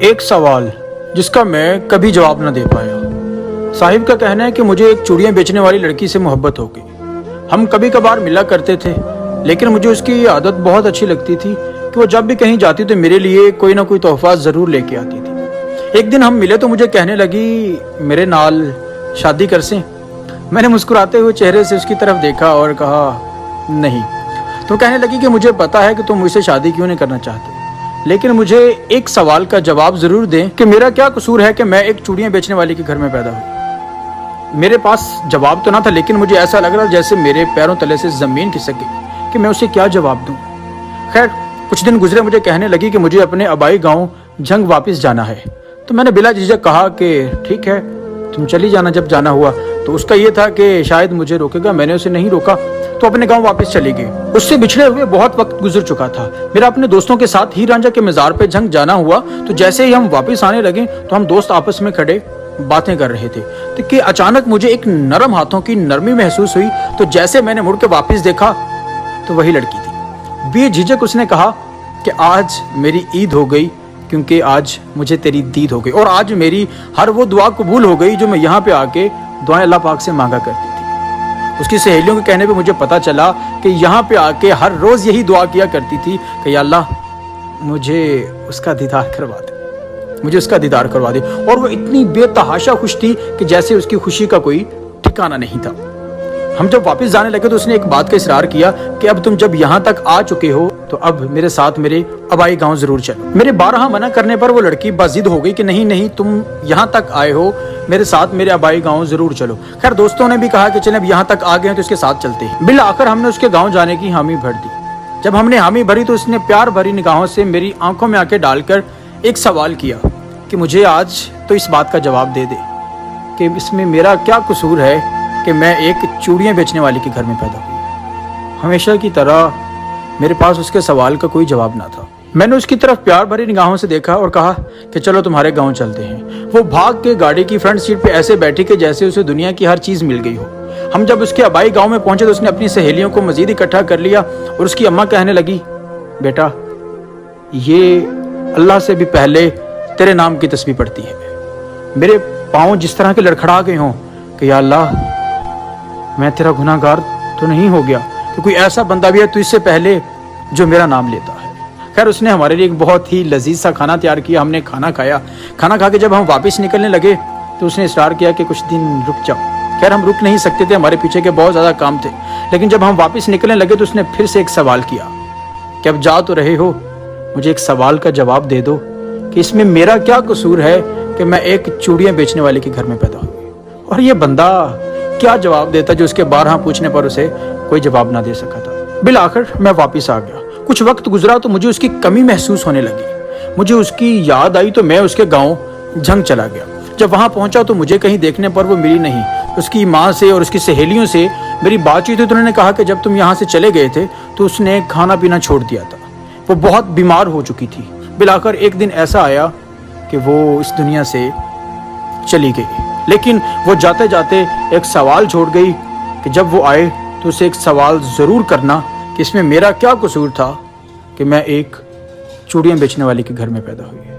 ایک سوال جس کا میں کبھی جواب نہ دے پایا۔ صاحب کا کہنا ہے کہ مجھے ایک چوڑیاں بیچنے والی لڑکی سے محبت ہو گئی۔ ہم کبھی کبھار ملا کرتے تھے، لیکن مجھے اس کی عادت بہت اچھی لگتی تھی کہ وہ جب بھی کہیں جاتی تو میرے لیے کوئی نہ کوئی تحفہ ضرور لے کے آتی تھی۔ ایک دن ہم ملے تو مجھے کہنے لگی میرے نال شادی کر سیں۔ میں نے مسکراتے ہوئے چہرے سے اس کی طرف دیکھا اور کہا نہیں۔ تو کہنے لگی کہ مجھے پتا ہے کہ تم مجھ سے شادی کیوں نہیں کرنا چاہتے، لیکن مجھے ایک سوال کا جواب ضرور دیں کہ میرا کیا قصور ہے کہ میں ایک چوڑیاں بیچنے والے کے گھر میں پیدا ہوئی۔ میرے پاس جواب تو نہ تھا، لیکن مجھے ایسا لگ رہا جیسے میرے پیروں تلے سے زمین کھسک گئی کہ میں اسے کیا جواب دوں۔ خیر کچھ دن گزرے، مجھے کہنے لگی کہ مجھے اپنے آبائی گاؤں جھنگ واپس جانا ہے۔ تو میں نے بلا جھجک کہا کہ ٹھیک ہے تم چلی جانا جب جانا ہوا۔ تو اس کا یہ تھا کہ شاید مجھے روکے گا، میں نے اسے نہیں روکا تو اپنے گاؤں واپس چلی گئی۔ اس سے بچھڑے ہوئے بہت وقت گزر چکا تھا۔ میرا اپنے دوستوں کے ساتھ ہیر رانجھا کے مزار پہ جھنگ جانا ہوا، تو جیسے ہی ہم واپس آنے لگے تو ہم دوست آپس میں کھڑے باتیں کر رہے تھے کہ اچانک مجھے ایک نرم ہاتھوں کی نرمی محسوس ہوئی۔ تو جیسے میں نے مڑ کے واپس دیکھا تو وہی لڑکی تھی۔ بے جھجک اس نے کہا کہ آج میری عید ہو گئی، کیونکہ آج مجھے تیری دید ہو گئی، اور آج میری ہر وہ دعا قبول ہو گئی جو میں یہاں پہ آ کے دعائیں اللہ پاک سے مانگا کرتی تھی۔ اس کی سہیلیوں کے کہنے پہ مجھے پتا چلا کہ یہاں پہ آ کے ہر روز یہی دعا کیا کرتی تھی کہ یا اللہ مجھے اس کا دیدار کروا دے، مجھے اس کا دیدار کروا دے۔ اور وہ اتنی بے تحاشا خوش تھی کہ جیسے اس کی خوشی کا کوئی ٹھکانہ نہیں تھا۔ ہم جب واپس جانے لگے تو اس نے ایک بات کا اصرار کیا کہ اب تم جب یہاں تک آ چکے ہو تو اب میرے ساتھ میرے آبائی گاؤں ضرور چلو۔ میرے بارہا منع کرنے پر وہ لڑکی باضد ہو گئی کہ نہیں نہیں، تم یہاں تک آئے ہو، میرے ساتھ میرے آبائی گاؤں ضرور چلو۔ خیر دوستوں نے بھی کہا کہ چلیں اب یہاں تک آ گئے ہیں تو اس کے ساتھ چلتے ہیں۔ بالآخر ہم نے اس کے گاؤں جانے کی حامی بھر دی۔ جب ہم نے حامی بھری تو اس نے پیار بھری نگاہوں سے میری آنکھوں میں آنکھیں ڈال کر ایک سوال کیا کہ مجھے آج تو اس بات کا جواب دے دے کہ اس میں میرا کیا قصور ہے کہ میں ایک چوڑیاں بیچنے والے کے گھر میں پیدا ہوئی۔ ہمیشہ کی طرح میرے پاس اس کے سوال کا کوئی جواب نہ تھا۔ میں نے اس کی طرف پیار بھری نگاہوں سے دیکھا اور کہا کہ چلو تمہارے گاؤں چلتے ہیں۔ وہ بھاگ کے گاڑی کی فرنٹ سیٹ پہ ایسے بیٹھی کہ جیسے اسے دنیا کی ہر چیز مل گئی ہو۔ ہم جب اس کے آبائی گاؤں میں پہنچے تو اس نے اپنی سہیلیوں کو مزید اکٹھا کر لیا اور اس کی اماں کہنے لگی بیٹا یہ اللہ سے بھی پہلے تیرے نام کی تسبیح پڑھتی ہے۔ میرے پاؤں جس طرح کے لڑکھڑا گئے ہوں کہ یا اللہ میں تیرا گناہ گار تو نہیں ہو گیا کہ کوئی ایسا بندہ بھی ہے تو اس سے پہلے جو میرا نام لیتا ہے۔ خیر اس نے ہمارے لیے ایک بہت ہی لذیذ سا کھانا تیار کیا۔ ہم نے کھانا کھایا۔ کھانا کھا کے جب ہم واپس نکلنے لگے تو اس نے اصرار کیا کہ کچھ دن رک جاؤ۔ خیر ہم رک نہیں سکتے تھے، ہمارے پیچھے کے بہت زیادہ کام تھے، لیکن جب ہم واپس نکلنے لگے تو اس نے پھر سے ایک سوال کیا کہ اب جا تو رہے ہو، مجھے ایک سوال کا جواب دے دو کہ اس میں میرا کیا قصور ہے کہ میں ایک چوڑیاں بیچنے والے کے گھر میں پیدا ہوئی۔ اور یہ بندہ کیا جواب دیتا جو اس کے بارہا پوچھنے پر اسے کوئی جواب نہ دے سکا تھا۔ بالآخر میں واپس آ گیا۔ کچھ وقت گزرا تو مجھے اس کی کمی محسوس ہونے لگی۔ مجھے اس کی یاد آئی تو میں اس کے گاؤں جھنگ چلا گیا۔ جب وہاں پہنچا تو مجھے کہیں دیکھنے پر وہ ملی نہیں۔ اس کی ماں سے اور اس کی سہیلیوں سے میری بات چیت ہوئی تو انہوں نے کہا کہ جب تم یہاں سے چلے گئے تھے تو اس نے کھانا پینا چھوڑ دیا تھا، وہ بہت بیمار ہو چکی تھی۔ بالآخر ایک دن ایسا آیا کہ وہ اس دنیا سے چلی گئی، لیکن وہ جاتے جاتے ایک سوال چھوڑ گئی کہ جب وہ آئے تو اسے ایک سوال ضرور کرنا کہ اس میں میرا کیا قصور تھا کہ میں ایک چوڑیاں بیچنے والے کے گھر میں پیدا ہوئی۔